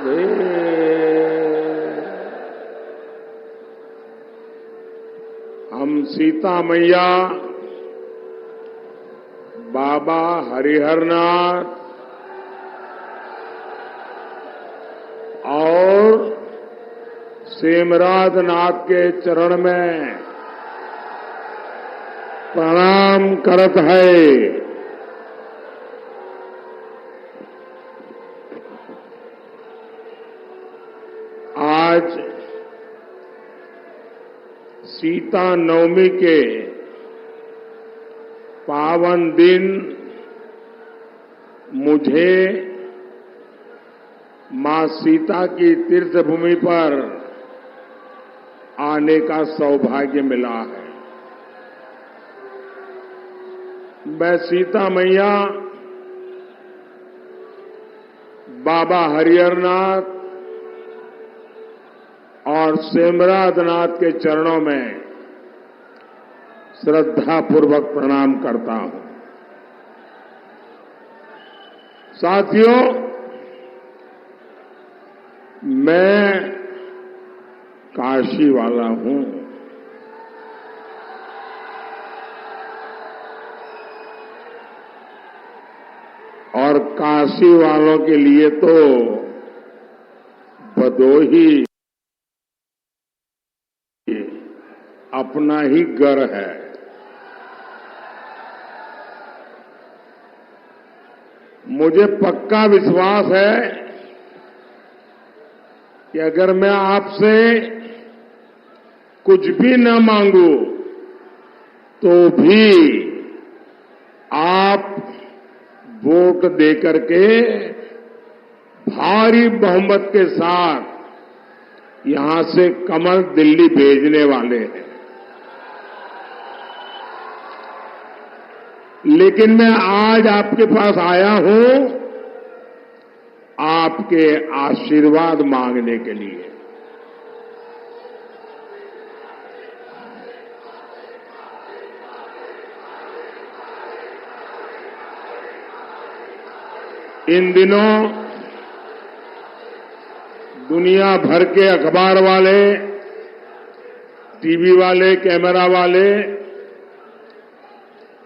हम सीता मैया, बाबा हरिहरनाथ और सेमराज नाथ के चरण में प्रणाम करत है। आज सीता नवमी के पावन दिन मुझे मां सीता की तीर्थ भूमि पर आने का सौभाग्य मिला है। मैं सीता मैया, बाबा हरिहरनाथ और सेमराज नाथ के चरणों में श्रद्धापूर्वक प्रणाम करता हूं। साथियों, मैं काशी वाला हूं। और काशी वालों के लिए तो भदोही अपना ही घर है। मुझे पक्का विश्वास है कि अगर मैं आपसे कुछ भी न मांगू तो भी आप वोट देकर के भारी बहुमत के साथ यहां से कमल दिल्ली भेजने वाले हैं। लेकिन मैं आज आपके पास आया हूं आपके आशीर्वाद मांगने के लिए। इन दिनों दुनिया भर के अखबार वाले, टीवी वाले, कैमरा वाले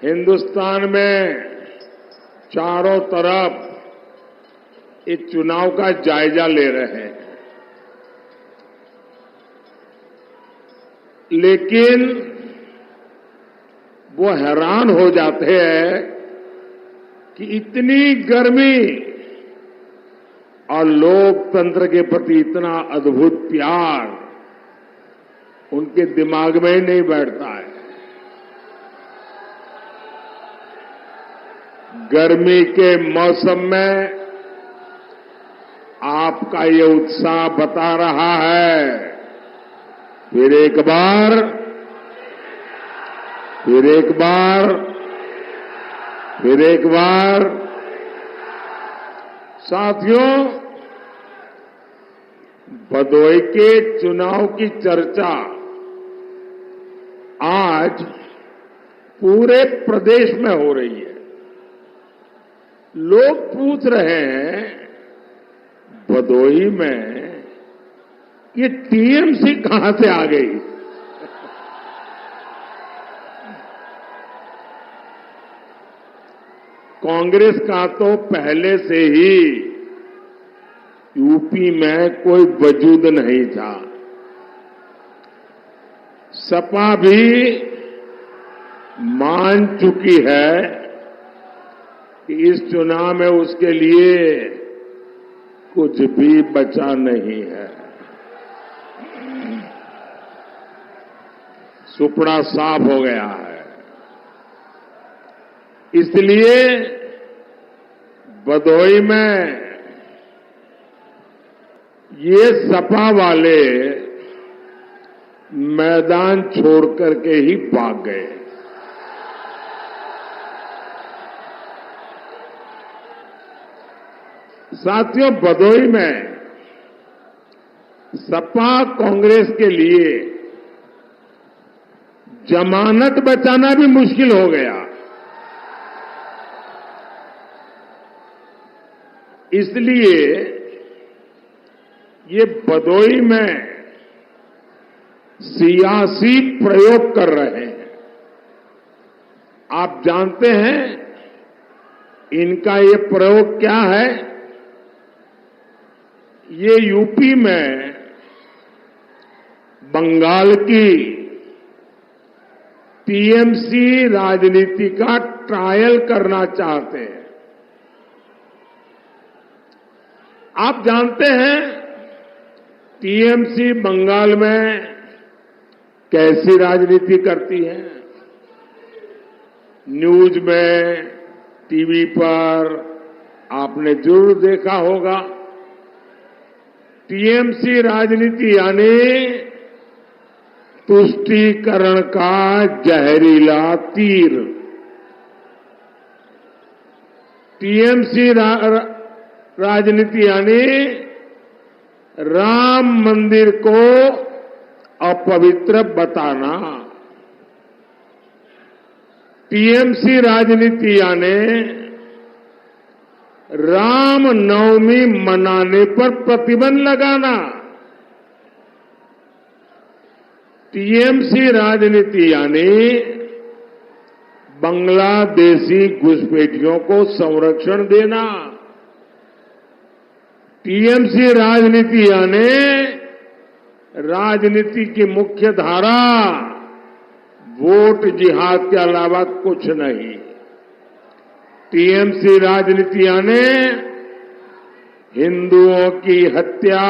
हिंदुस्तान में चारों तरफ इस चुनाव का जायजा ले रहे हैं। लेकिन वो हैरान हो जाते हैं कि इतनी गर्मी और लोकतंत्र के प्रति इतना अद्भुत प्यार उनके दिमाग में ही नहीं बैठता है। गर्मी के मौसम में आपका ये उत्साह बता रहा है। फिर एक बार साथियों, भदोही के चुनाव की चर्चा आज पूरे प्रदेश में हो रही है। लोग पूछ रहे हैं भदोही में ये टीएमसी कहां से आ गई? कांग्रेस का तो पहले से ही यूपी में कोई वजूद नहीं था। सपा भी मान चुकी है कि इस चुनाव में उसके लिए कुछ भी बचा नहीं है। सुपड़ा साफ हो गया है। इसलिए भदोही में ये सपा वाले मैदान छोड़ करके ही भाग गए। साथियों, भदोही में सपा कांग्रेस के लिए जमानत बचाना भी मुश्किल हो गया। इसलिए ये बदोई में सियासी प्रयोग कर रहे हैं। आप जानते हैं इनका ये प्रयोग क्या है? ये यूपी में बंगाल की टीएमसी राजनीति का ट्रायल करना चाहते हैं। आप जानते हैं टीएमसी बंगाल में कैसी राजनीति करती है? न्यूज में, टीवी पर आपने जरूर देखा होगा। टीएमसी राजनीति यानी तुष्टीकरण का जहरीला तीर। टीएमसी राजनीति यानी राम मंदिर को अपवित्र बताना। टीएमसी राजनीति यानी राम नवमी मनाने पर प्रतिबंध लगाना। टीएमसी राजनीति यानी बांग्लादेशी घुसपैठियों को संरक्षण देना। टीएमसी राजनीति यानी राजनीति की मुख्य धारा वोट जिहाद के अलावा कुछ नहीं। टीएमसी राजनीति यानी हिंदुओं की हत्या,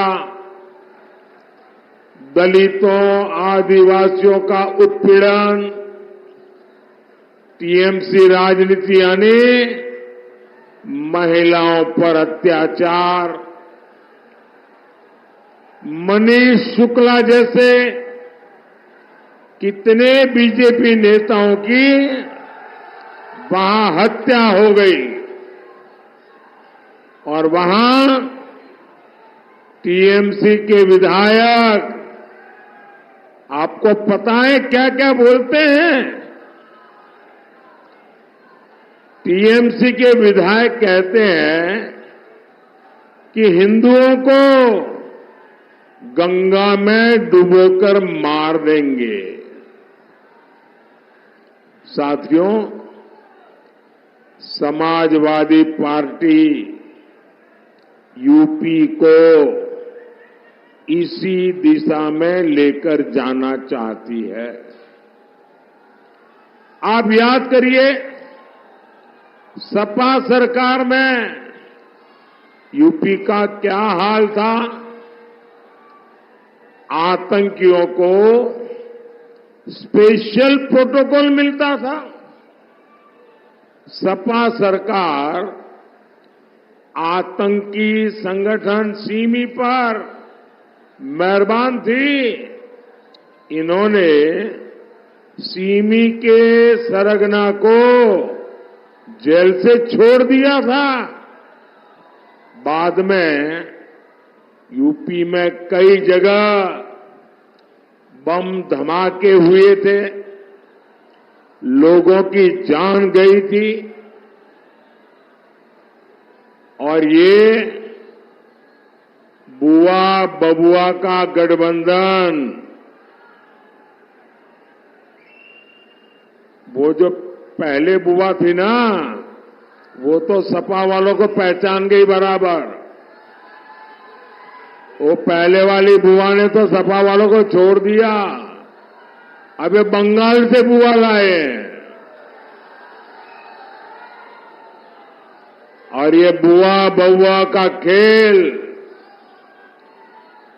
दलितों, आदिवासियों का उत्पीड़न। टीएमसी राजनीति यानी महिलाओं पर अत्याचार। मनीष शुक्ला जैसे कितने बीजेपी नेताओं की वहां हत्या हो गई और वहां टीएमसी के विधायक आपको पता है क्या क्या बोलते हैं? टीएमसी के विधायक कहते हैं कि हिंदुओं को गंगा में डुबोकर मार देंगे। साथियों, समाजवादी पार्टी यूपी को इसी दिशा में लेकर जाना चाहती है। आप याद करिए, सपा सरकार में यूपी का क्या हाल था? आतंकियों को स्पेशल प्रोटोकॉल मिलता था। सपा सरकार आतंकी संगठन सिमी पर मेहरबान थी। इन्होंने सिमी के सरगना को जेल से छोड़ दिया था। बाद में यूपी में कई जगह बम धमाके हुए थे, लोगों की जान गई थी और ये बुआ बबुआ का गठबंधन, वो जो पहले बुआ थी ना, वो तो सपा वालों को पहचान गई बराबर। वो पहले वाली बुआ ने तो सपा वालों को छोड़ दिया। अब ये बंगाल से बुआ लाए और ये बुआ बउआ का खेल।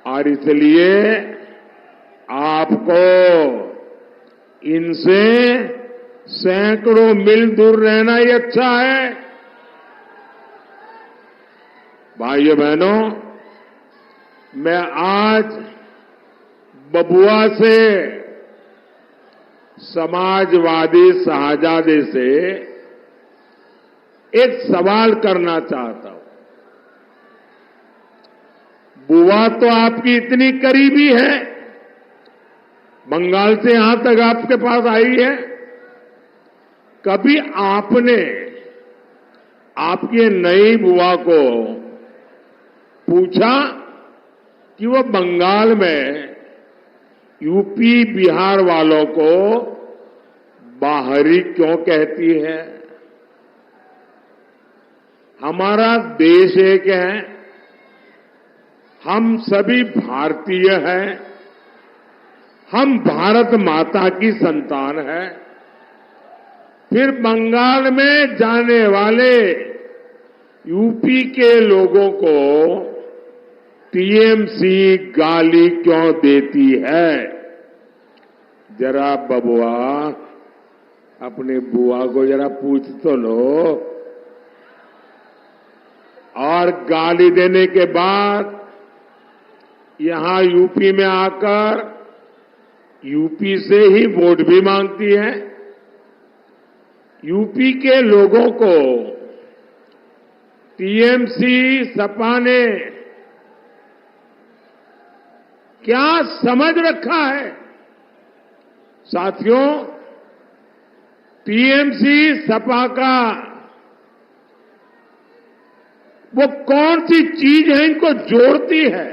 और इसलिए आपको इनसे सैकड़ों मील दूर रहना ही अच्छा है। भाइयों बहनों, मैं आज बबुआ से, समाजवादी शाहजादे से एक सवाल करना चाहता हूं। बुआ तो आपकी इतनी करीबी है, बंगाल से यहां तक आपके पास आई है। कभी आपने आपकी नई बुआ को पूछा कि वो बंगाल में यूपी बिहार वालों को बाहरी क्यों कहती है। हमारा देश एक है, हम सभी भारतीय हैं, हम भारत माता की संतान हैं। फिर बंगाल में जाने वाले यूपी के लोगों को टीएमसी गाली क्यों देती है। जरा बबुआ अपनी बुआ को जरा पूछ तो लो। और गाली देने के बाद यहां यूपी में आकर यूपी से ही वोट भी मांगती है। यूपी के लोगों को टीएमसी सपा ने क्या समझ रखा है। साथियों, टीएमसी सपा का वो कौन सी चीज है इनको जोड़ती है।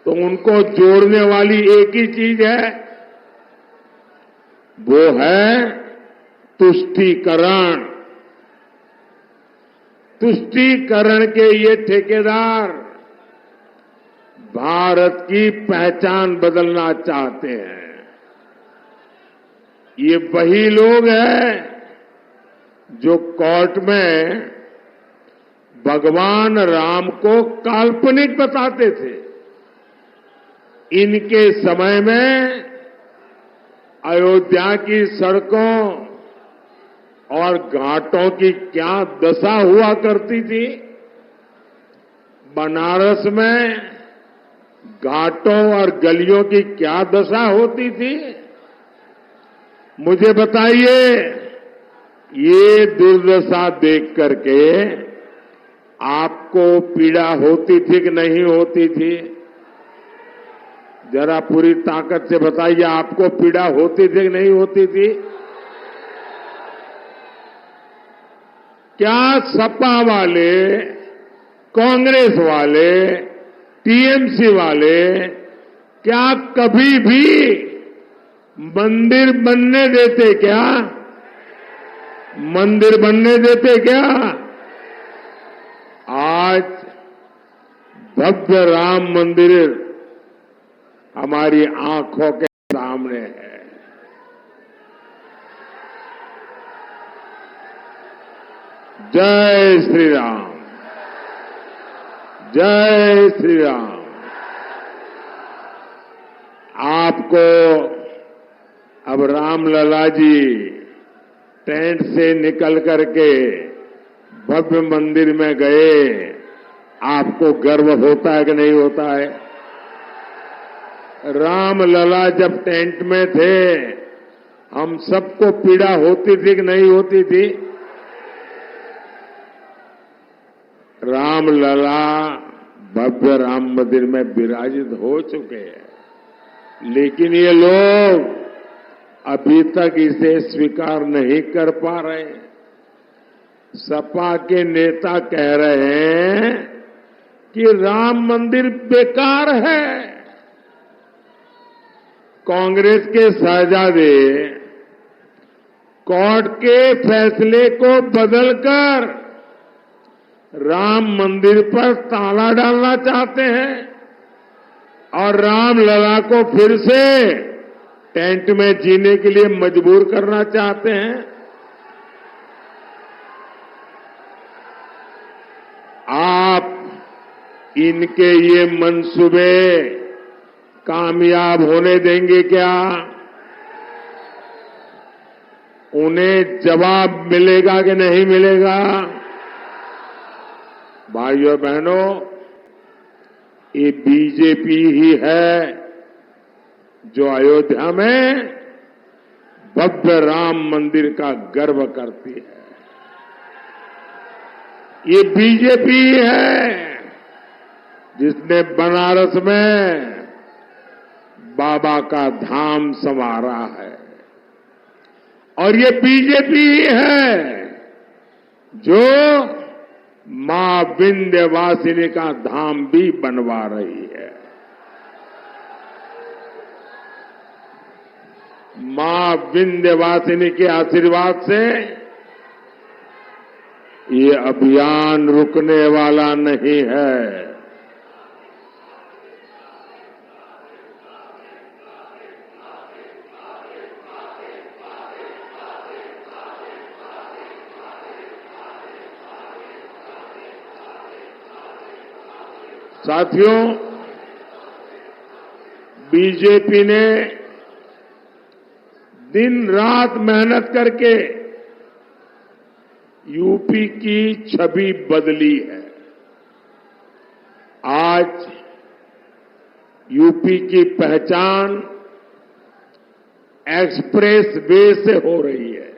तो उनको जोड़ने वाली एक ही चीज है, वो है तुष्टीकरण। तुष्टीकरण के ये ठेकेदार भारत की पहचान बदलना चाहते हैं। ये वही लोग हैं जो कोर्ट में भगवान राम को काल्पनिक बताते थे। इनके समय में अयोध्या की सड़कों और घाटों की क्या दशा हुआ करती थी। बनारस में घाटों और गलियों की क्या दशा होती थी। मुझे बताइए, ये दुर्दशा देख करके आपको पीड़ा होती थी कि नहीं होती थी। जरा पूरी ताकत से बताइए, आपको पीड़ा होती थी कि नहीं होती थी। क्या सपा वाले, कांग्रेस वाले, टीएमसी वाले क्या कभी भी मंदिर बनने देते क्या? मंदिर बनने देते क्या? आज भव्य राम मंदिर हमारी आंखों के सामने है। जय श्री राम, जय श्री राम। आपको अब रामलला जी टेंट से निकल करके भव्य मंदिर में गए, आपको गर्व होता है कि नहीं होता है? रामलला जब टेंट में थे, हम सबको पीड़ा होती थी कि नहीं होती थी? रामलला भव्य राम मंदिर में विराजित हो चुके हैं, लेकिन ये लोग अभी तक इसे स्वीकार नहीं कर पा रहे। सपा के नेता कह रहे हैं कि राम मंदिर बेकार है। कांग्रेस के शहजादे कोर्ट के फैसले को बदलकर राम मंदिर पर ताला डालना चाहते हैं और रामलला को फिर से टेंट में जीने के लिए मजबूर करना चाहते हैं। आप इनके ये मंसूबे कामयाब होने देंगे क्या? उन्हें जवाब मिलेगा कि नहीं मिलेगा? भाइयों बहनों, ये बीजेपी ही है जो अयोध्या में भव्य राम मंदिर का गर्व करती है। ये बीजेपी है जिसने बनारस में बाबा का धाम संवारा है। और ये बीजेपी ही है जो मां विंध्यवासिनी का धाम भी बनवा रही है। मां विंध्यवासिनी के आशीर्वाद से ये अभियान रुकने वाला नहीं है। साथियों, बीजेपी ने दिन रात मेहनत करके यूपी की छवि बदली है। आज यूपी की पहचान एक्सप्रेस वे से हो रही है।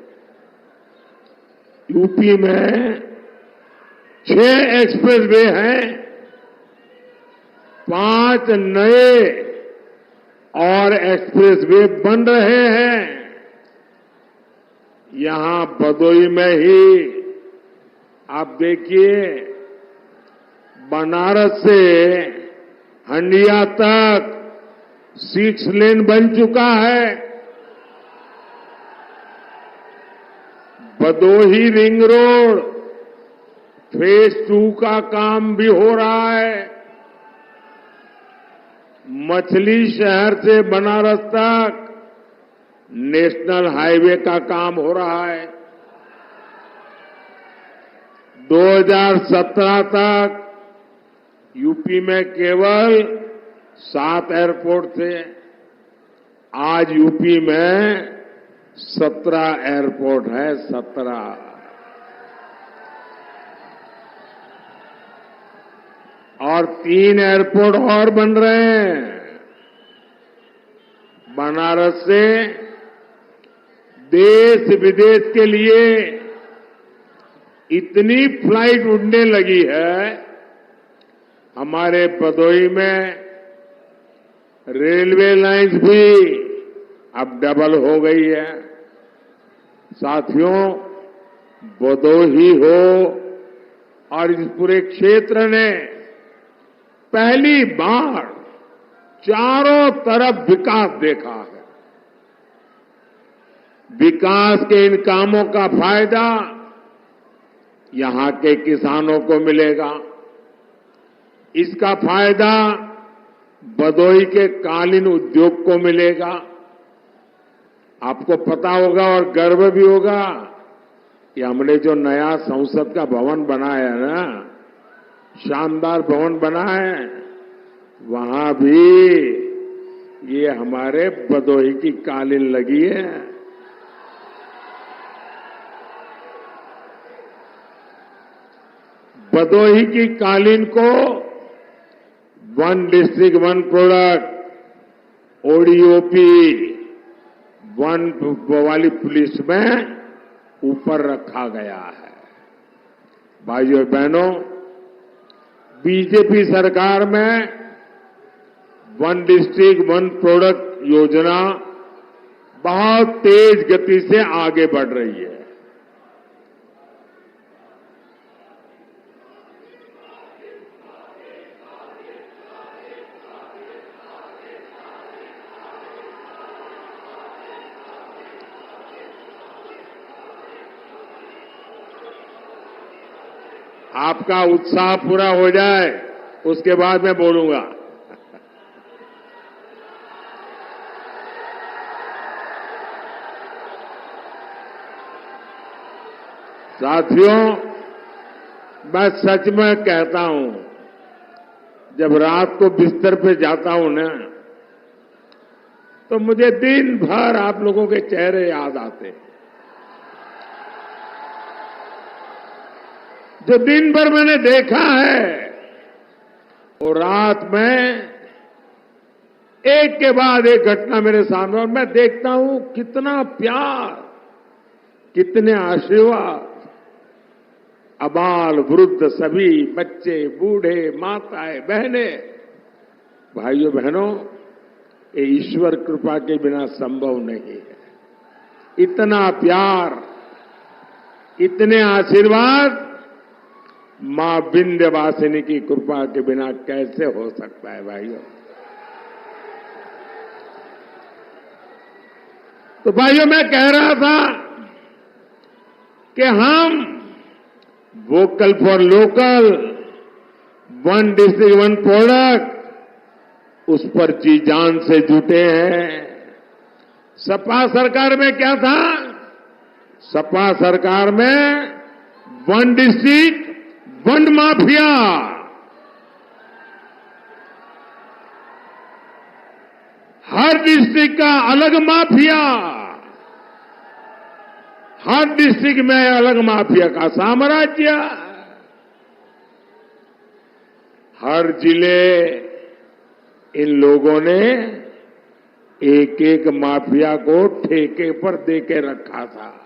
यूपी में 6 एक्सप्रेस वे हैं, 5 नए और एक्सप्रेस वे बन रहे हैं। यहां भदोही में ही आप देखिए, बनारस से हंडिया तक 6 लेन बन चुका है। भदोही रिंग रोड फेज 2 का काम भी हो रहा है। मछली शहर से बनारस तक नेशनल हाईवे का काम हो रहा है। 2017 तक यूपी में केवल 7 एयरपोर्ट थे। आज यूपी में 17 एयरपोर्ट है, 17। और 3 एयरपोर्ट और बन रहे हैं। बनारस से देश विदेश के लिए इतनी फ्लाइट उड़ने लगी है। हमारे भदोही में रेलवे लाइंस भी अब डबल हो गई है। साथियों, भदोही हो और इस पूरे क्षेत्र ने पहली बार चारों तरफ विकास देखा है। विकास के इन कामों का फायदा यहां के किसानों को मिलेगा। इसका फायदा भदोही के कालीन उद्योग को मिलेगा। आपको पता होगा और गर्व भी होगा कि हमने जो नया संसद का भवन बनाया है ना, शानदार भवन बना है, वहां भी ये हमारे भदोही की कालीन लगी है। भदोही की कालीन को 1 डिस्ट्रिक्ट 1 प्रोडक्ट ओडीओपी 1 वाली पुलिस में ऊपर रखा गया है। भाइयों बहनों, बीजेपी सरकार में 1 डिस्ट्रिक्ट 1 प्रोडक्ट योजना बहुत तेज गति से आगे बढ़ रही है। आपका उत्साह पूरा हो जाए उसके बाद मैं बोलूंगा। साथियों, मैं सच में कहता हूं, जब रात को बिस्तर पे जाता हूं ना, तो मुझे दिन भर आप लोगों के चेहरे याद आते हैं। जो दिन भर मैंने देखा है, और रात में एक के बाद एक घटना मेरे सामने, और मैं देखता हूं कितना प्यार, कितने आशीर्वाद, अबाल वृद्ध सभी, बच्चे, बूढ़े, माताएं, बहनें, भाइयों बहनों, ये ईश्वर कृपा के बिना संभव नहीं है। इतना प्यार, इतने आशीर्वाद मां विंध्यवासिनी की कृपा के बिना कैसे हो सकता है भाइयों। तो भाइयों, मैं कह रहा था कि हम vocal for local, one district one product, उस पर जी जान से जुटे हैं। सपा सरकार में क्या था? सपा सरकार में वन डिस्ट्रिक्ट वन माफिया, हर डिस्ट्रिक्ट का अलग माफिया, हर डिस्ट्रिक्ट में अलग माफिया का साम्राज्य, हर जिले इन लोगों ने एक एक माफिया को ठेके पर देके रखा था।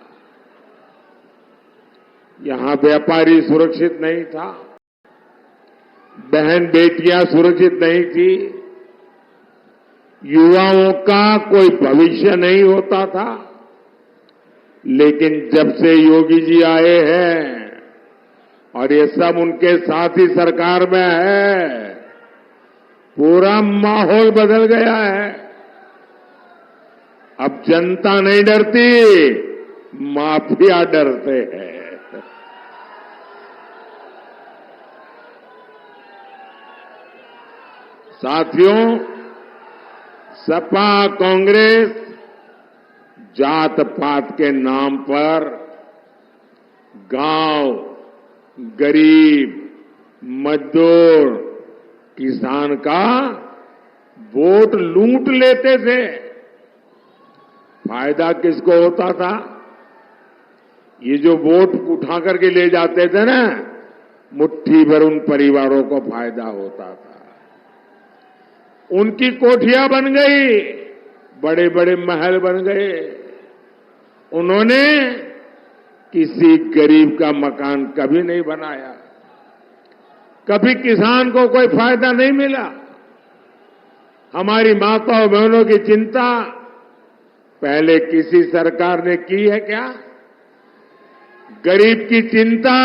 यहां व्यापारी सुरक्षित नहीं था, बहन बेटियां सुरक्षित नहीं थी, युवाओं का कोई भविष्य नहीं होता था। लेकिन जब से योगी जी आए हैं और ये सब उनके साथी सरकार में है, पूरा माहौल बदल गया है। अब जनता नहीं डरती, माफिया डरते हैं। साथियों, सपा कांग्रेस जात पात के नाम पर गांव, गरीब, मजदूर, किसान का वोट लूट लेते थे। फायदा किसको होता था? ये जो वोट उठा करके ले जाते थे ना, मुट्ठी भर उन परिवारों को फायदा होता था। उनकी कोठियां बन गई, बड़े बड़े महल बन गए। उन्होंने किसी गरीब का मकान कभी नहीं बनाया, कभी किसान को कोई फायदा नहीं मिला। हमारी माताओं बहनों की चिंता पहले किसी सरकार ने की है क्या? गरीब की चिंता,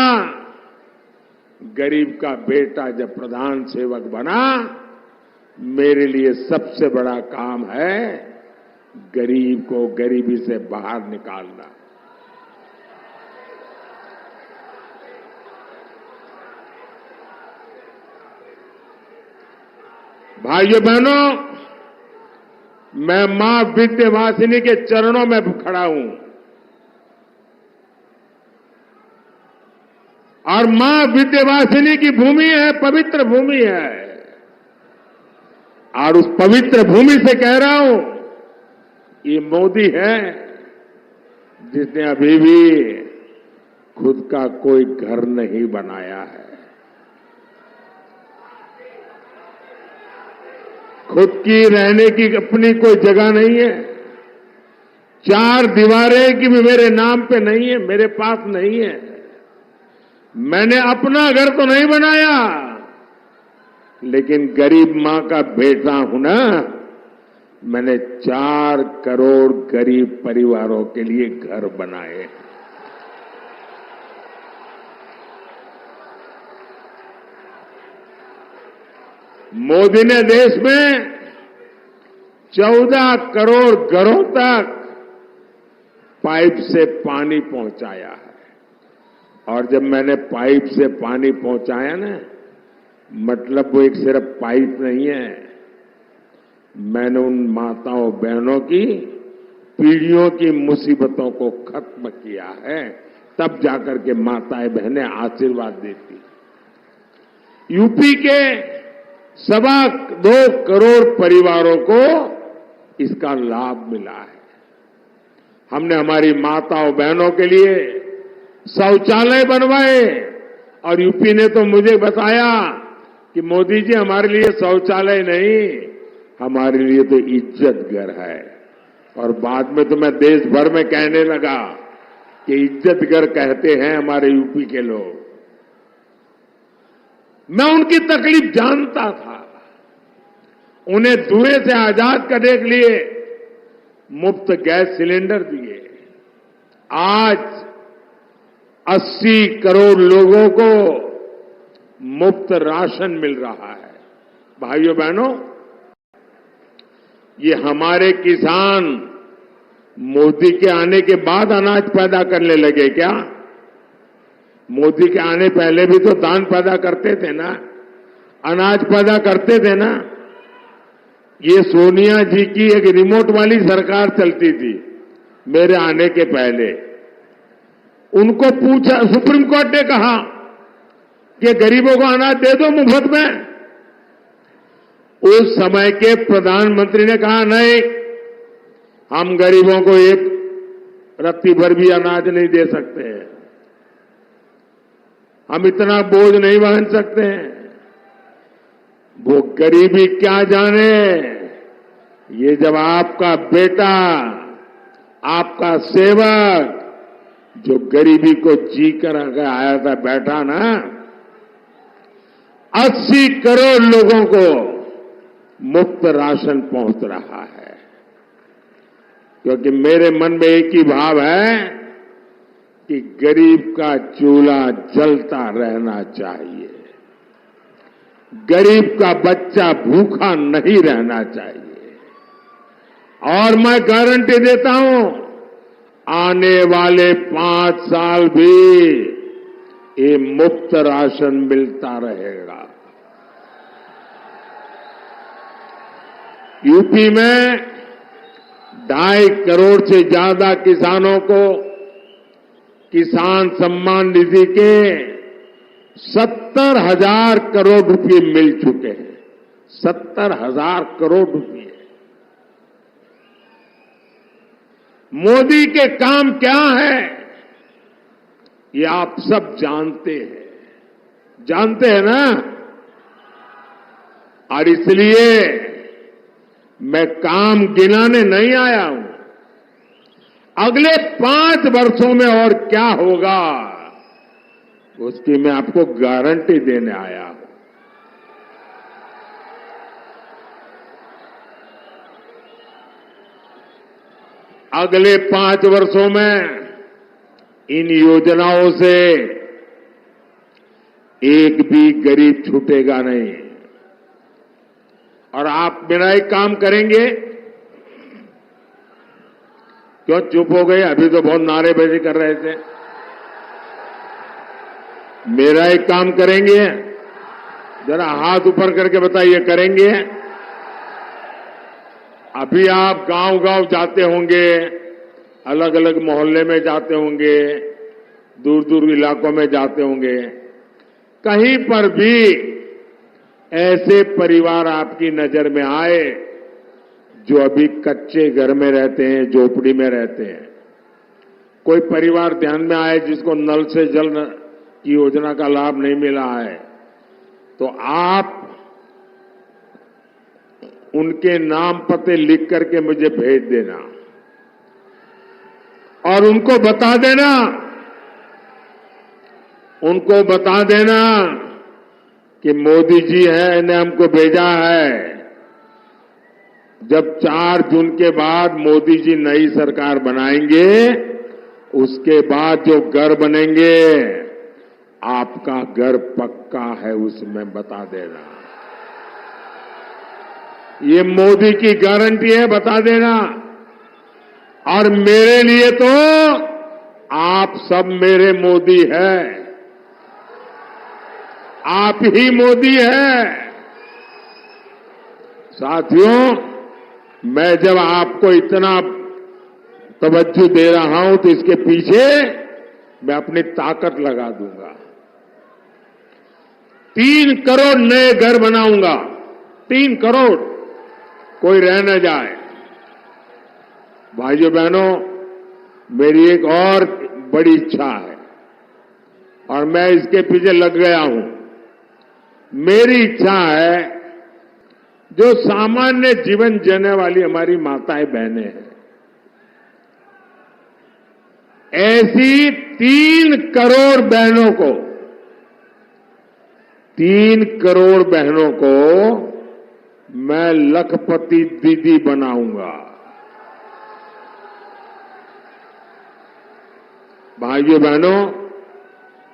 गरीब का बेटा जब प्रधान सेवक बना, मेरे लिए सबसे बड़ा काम है गरीब को गरीबी से बाहर निकालना। भाइयों बहनों, मैं मां विंध्यवासिनी के चरणों में खड़ा हूं और मां विंध्यवासिनी की भूमि है, पवित्र भूमि है। और उस पवित्र भूमि से कह रहा हूं, ये मोदी है जिसने अभी भी खुद का कोई घर नहीं बनाया है, खुद की रहने की अपनी कोई जगह नहीं है। चार दीवारें की भी मेरे नाम पे नहीं है, मेरे पास नहीं है। मैंने अपना घर तो नहीं बनाया, लेकिन गरीब मां का बेटा हूं ना, मैंने 4 करोड़ गरीब परिवारों के लिए घर बनाए। मोदी ने देश में 14 करोड़ घरों तक पाइप से पानी पहुंचाया है। और जब मैंने पाइप से पानी पहुंचाया ना, मतलब वो एक सिर्फ पाइप नहीं है, मैंने उन माताओं बहनों की पीढ़ियों की मुसीबतों को खत्म किया है। तब जाकर के माताएं बहनें आशीर्वाद देती। यूपी के 2.25 करोड़ परिवारों को इसका लाभ मिला है। हमने हमारी माताओं बहनों के लिए शौचालय बनवाए और यूपी ने तो मुझे बताया कि मोदी जी हमारे लिए शौचालय नहीं, हमारे लिए तो इज्जत घर है। और बाद में तो मैं देश भर में कहने लगा कि इज्जत घर कहते हैं हमारे यूपी के लोग। मैं उनकी तकलीफ जानता था। उन्हें धुएं से आजाद करने के लिए मुफ्त गैस सिलेंडर दिए। आज 80 करोड़ लोगों को मुफ्त राशन मिल रहा है। भाइयों बहनों, ये हमारे किसान मोदी के आने के बाद अनाज पैदा करने लगे क्या? मोदी के आने पहले भी तो धान पैदा करते थे ना, अनाज पैदा करते थे ना। ये सोनिया जी की एक रिमोट वाली सरकार चलती थी मेरे आने के पहले। उनको पूछा, सुप्रीम कोर्ट ने कहा कि गरीबों को अनाज दे दो मुफ्त में। उस समय के प्रधानमंत्री ने कहा नहीं, हम गरीबों को एक रत्ती भर भी अनाज नहीं दे सकते हैं, हम इतना बोझ नहीं वहन सकते हैं। वो गरीबी क्या जाने, ये जब आपका बेटा, आपका सेवक जो गरीबी को जी कर आया था बैठा ना, 80 करोड़ लोगों को मुफ्त राशन पहुंच रहा है। क्योंकि मेरे मन में एक ही भाव है कि गरीब का चूल्हा जलता रहना चाहिए, गरीब का बच्चा भूखा नहीं रहना चाहिए। और मैं गारंटी देता हूं, आने वाले 5 साल भी ये मुफ्त राशन मिलता रहेगा। यूपी में 2.5 करोड़ से ज्यादा किसानों को किसान सम्मान निधि के 70,000 करोड़ रुपए मिल चुके हैं। 70,000 करोड़ रुपए। मोदी के काम क्या है ये आप सब जानते हैं ना। और इसलिए मैं काम गिनाने नहीं आया हूं, अगले 5 वर्षों में और क्या होगा उसकी मैं आपको गारंटी देने आया हूं। अगले 5 वर्षों में इन योजनाओं से एक भी गरीब छूटेगा नहीं। और आप मेरा एक काम करेंगे। क्यों चुप हो गए? अभी तो बहुत नारेबाजी कर रहे थे। मेरा एक काम करेंगे, जरा हाथ ऊपर करके बताइए, करेंगे? अभी आप गांव-गांव जाते होंगे, अलग अलग मोहल्ले में जाते होंगे, दूर दूर इलाकों में जाते होंगे, कहीं पर भी ऐसे परिवार आपकी नजर में आए जो अभी कच्चे घर में रहते हैं, झोपड़ी में रहते हैं, कोई परिवार ध्यान में आए जिसको नल से जल की योजना का लाभ नहीं मिला है, तो आप उनके नाम पते लिख करके मुझे भेज देना और उनको बता देना कि मोदी जी है ने हमको भेजा है। जब 4 जून के बाद मोदी जी नई सरकार बनाएंगे, उसके बाद जो घर बनेंगे, आपका घर पक्का है उसमें बता देना। ये मोदी की गारंटी है, बता देना। और मेरे लिए तो आप सब मेरे मोदी है, आप ही मोदी है। साथियों, मैं जब आपको इतना तवज्जो दे रहा हूं तो इसके पीछे मैं अपनी ताकत लगा दूंगा। 3 करोड़ नए घर बनाऊंगा, 3 करोड़, कोई रह न जाए। भाइयों बहनों, मेरी एक और बड़ी इच्छा है और मैं इसके पीछे लग गया हूं। मेरी इच्छा है, जो सामान्य जीवन जीने वाली हमारी माताएं बहनें हैं, ऐसी 3 करोड़ बहनों को, 3 करोड़ बहनों को मैं लखपति दीदी बनाऊंगा। भाइयों बहनों,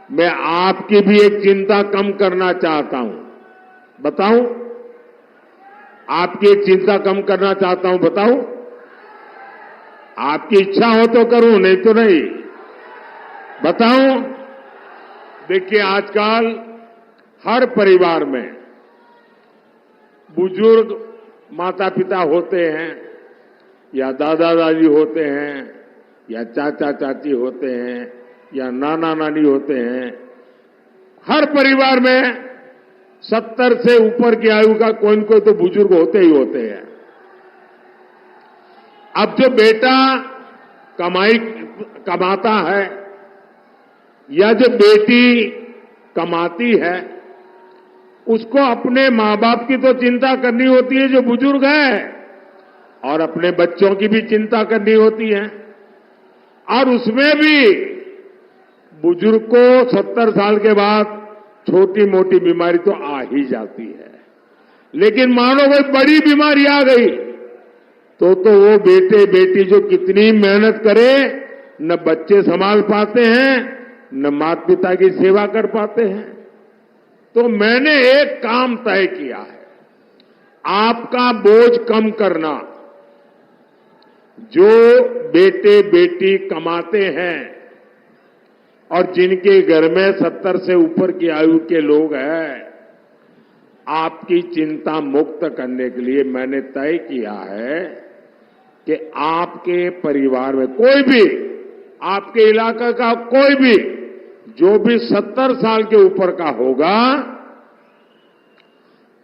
मैं आपकी भी एक चिंता कम करना चाहता हूं। बताऊं? आपकी एक चिंता कम करना चाहता हूं, बताऊं? आपकी इच्छा हो तो करूं, नहीं तो नहीं। बताऊं? देखिए, आजकल हर परिवार में बुजुर्ग माता पिता होते हैं, या दादा दादी होते हैं, या चाचा चाची होते हैं, या नाना नानी होते हैं। हर परिवार में 70 से ऊपर की आयु का कोई न कोई तो बुजुर्ग होते ही होते हैं। अब जो बेटा कमाता है या जो बेटी कमाती है, उसको अपने मां बाप की तो चिंता करनी होती है जो बुजुर्ग है, और अपने बच्चों की भी चिंता करनी होती है। और उसमें भी बुजुर्ग को 70 साल के बाद छोटी मोटी बीमारी तो आ ही जाती है, लेकिन मानो कोई बड़ी बीमारी आ गई तो वो बेटे बेटी जो कितनी मेहनत करे, न बच्चे संभाल पाते हैं, न माता पिता की सेवा कर पाते हैं। तो मैंने एक काम तय किया है, आपका बोझ कम करना। जो बेटे बेटी कमाते हैं और जिनके घर में 70 से ऊपर की आयु के लोग हैं, आपकी चिंता मुक्त करने के लिए मैंने तय किया है कि आपके परिवार में कोई भी, आपके इलाका का कोई भी जो भी 70 साल के ऊपर का होगा,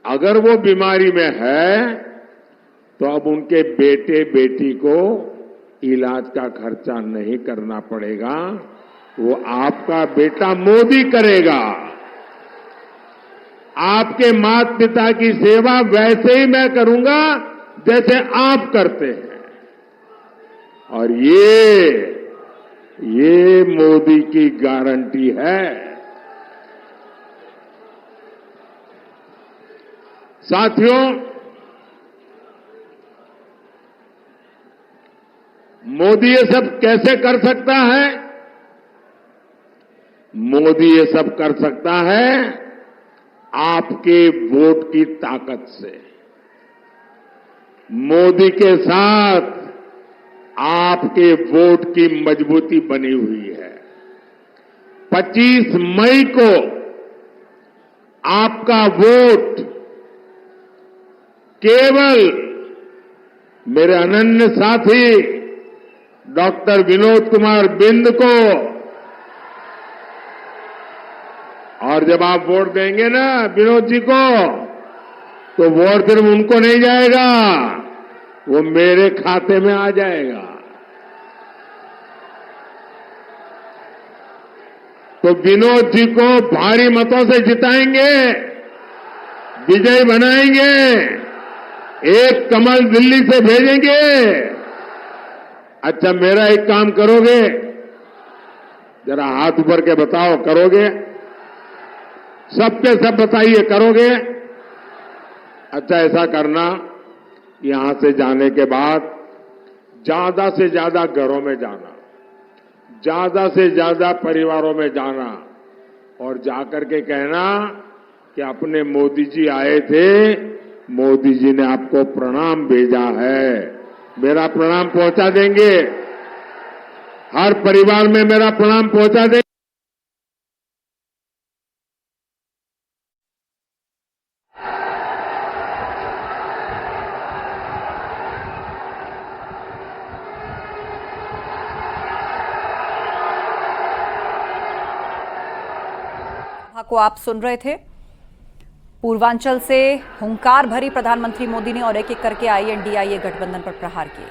अगर वो बीमारी में है तो अब उनके बेटे बेटी को इलाज का खर्चा नहीं करना पड़ेगा, वो आपका बेटा मोदी करेगा। आपके माता पिता की सेवा वैसे ही मैं करूंगा जैसे आप करते हैं। और ये मोदी की गारंटी है। साथियों, मोदी ये सब कैसे कर सकता है? मोदी ये सब कर सकता है आपके वोट की ताकत से। मोदी के साथ आपके वोट की मजबूती बनी हुई है। 25 मई को आपका वोट केवल मेरे अनन्य साथी डॉक्टर विनोद कुमार बिंद को, और जब आप वोट देंगे ना विनोद जी को, तो वोट सिर्फ उनको नहीं जाएगा, वो मेरे खाते में आ जाएगा। तो विनोद जी को भारी मतों से जिताएंगे, विजयी बनाएंगे, एक कमल दिल्ली से भेजेंगे। अच्छा, मेरा एक काम करोगे? जरा हाथ ऊपर के बताओ, करोगे? सबके सब बताइए, करोगे? अच्छा, ऐसा करना, यहां से जाने के बाद ज्यादा से ज्यादा घरों में जाना, ज्यादा से ज्यादा परिवारों में जाना, और जाकर के कहना कि अपने मोदी जी आए थे, मोदी जी ने आपको प्रणाम भेजा है। मेरा प्रणाम पहुंचा देंगे, हर परिवार में मेरा प्रणाम पहुंचा देंगे। को आप सुन रहे थे। पूर्वांचल से हुंकार भरी प्रधानमंत्री मोदी ने और एक एक करके आईएनडीआईए गठबंधन पर प्रहार किए।